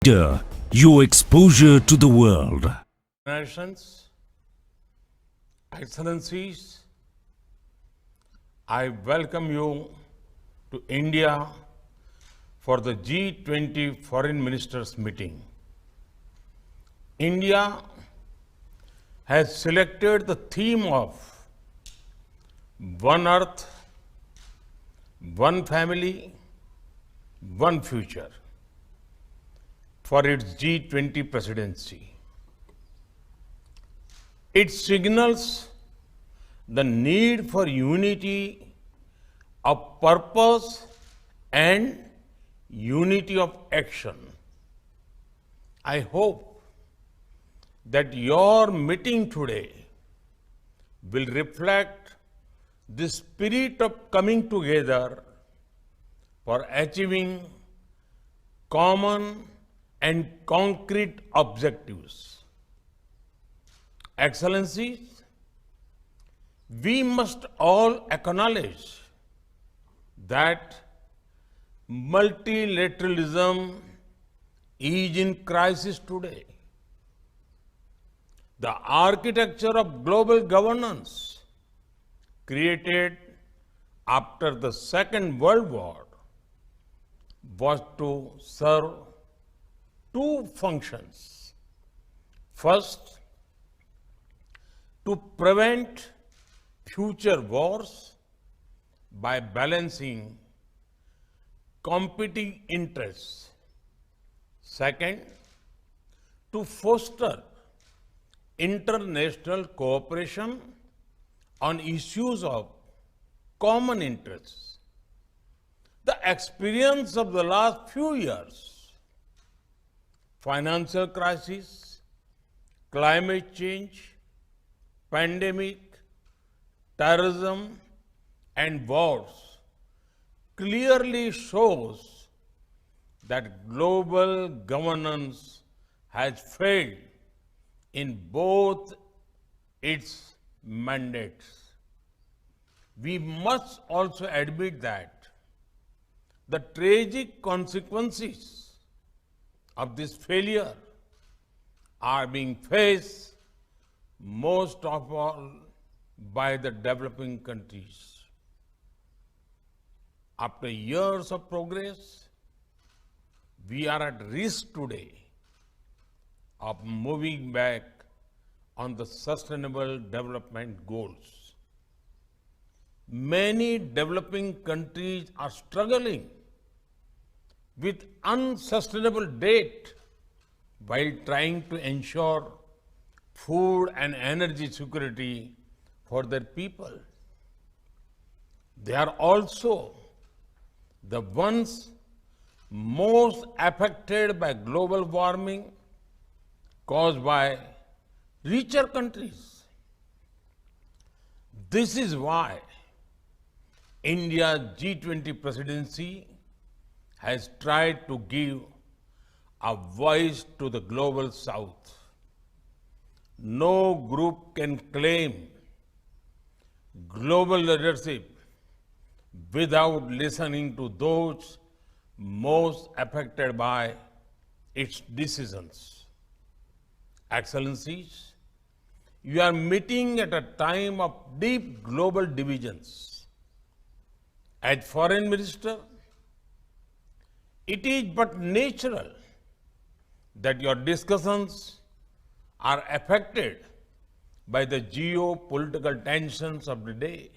leader, your exposure to the world. Nations, Excellencies, I welcome you to India for the G20 Foreign Ministers meeting. India has selected the theme of One Earth, One Family, One Future for its G20 presidency. It signals the need for unity of purpose and unity of action. I hope that your meeting today will reflect the spirit of coming together for achieving common and concrete objectives. Excellencies, we must all acknowledge that multilateralism is in crisis today. The architecture of global governance created after the Second World War was to serve two functions. First, to prevent future wars by balancing competing interests. Second, to foster international cooperation on issues of common interests. The experience of the last few years, financial crisis, climate change, pandemic, terrorism, and wars clearly shows that global governance has failed in both its mandates. We must also admit that the tragic consequences of this failure are being faced most of all by the developing countries. After years of progress, we are at risk today of moving back on the sustainable development goals. Many developing countries are struggling with unsustainable debt while trying to ensure food and energy security for their people. They are also the ones most affected by global warming caused by richer countries. This is why India's G20 presidency has tried to give a voice to the global south. No group can claim global leadership without listening to those most affected by its decisions. Excellencies, you are meeting at a time of deep global divisions. As Foreign Minister, it is but natural that your discussions are affected by the geopolitical tensions of the day.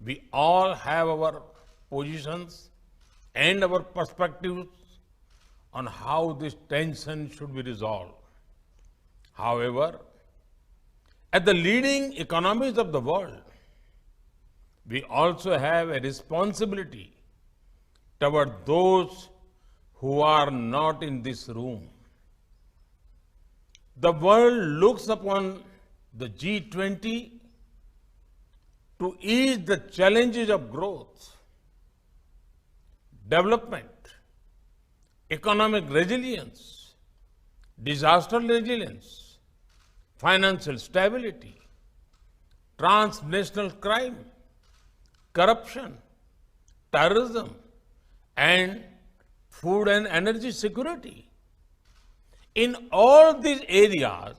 We all have our positions and our perspectives on how this tension should be resolved. However, as the leading economies of the world, we also have a responsibility toward those who are not in this room. The world looks upon the G20 to ease the challenges of growth, development, economic resilience, disaster resilience, financial stability, transnational crime, corruption, terrorism, and food and energy security. In all these areas,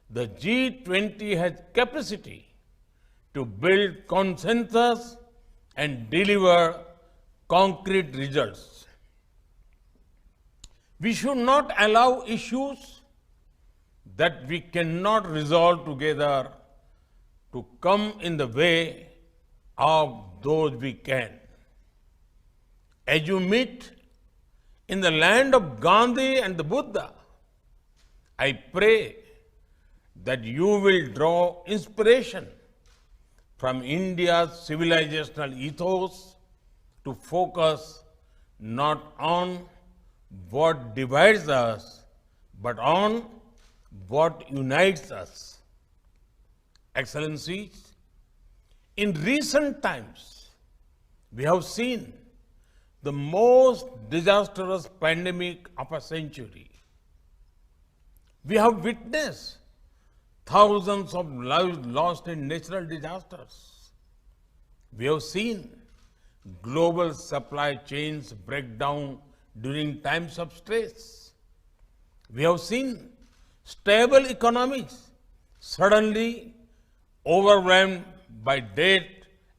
the G20 has capacity to build consensus and deliver concrete results. We should not allow issues that we cannot resolve together to come in the way of those we can. As you meet in the land of Gandhi and the Buddha, I pray that you will draw inspiration from India's civilizational ethos to focus not on what divides us, but on what unites us. Excellencies, in recent times, we have seen the most disastrous pandemic of a century. We have witnessed thousands of lives lost in natural disasters. We have seen global supply chains break down during times of stress. We have seen stable economies suddenly overwhelmed by debt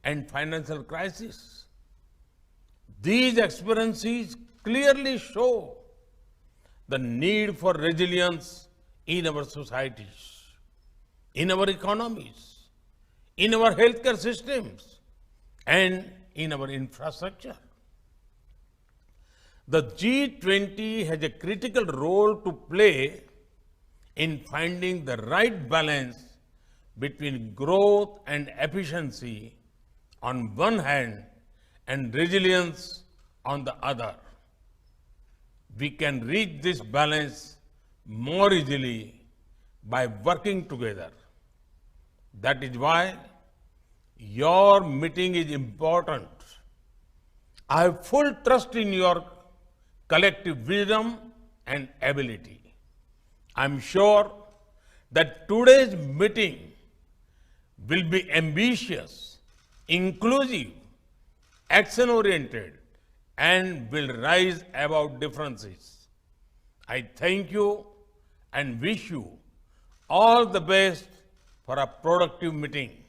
and financial crisis. These experiences clearly show the need for resilience in our societies, in our economies, in our healthcare systems, and in our infrastructure. The G20 has a critical role to play in finding the right balance between growth and efficiency on one hand and resilience on the other. We can reach this balance more easily by working together. That is why your meeting is important. I have full trust in your collective wisdom and ability. I am sure that today's meeting will be ambitious, inclusive, action-oriented, and will rise above differences. I thank you and wish you all the best for a productive meeting.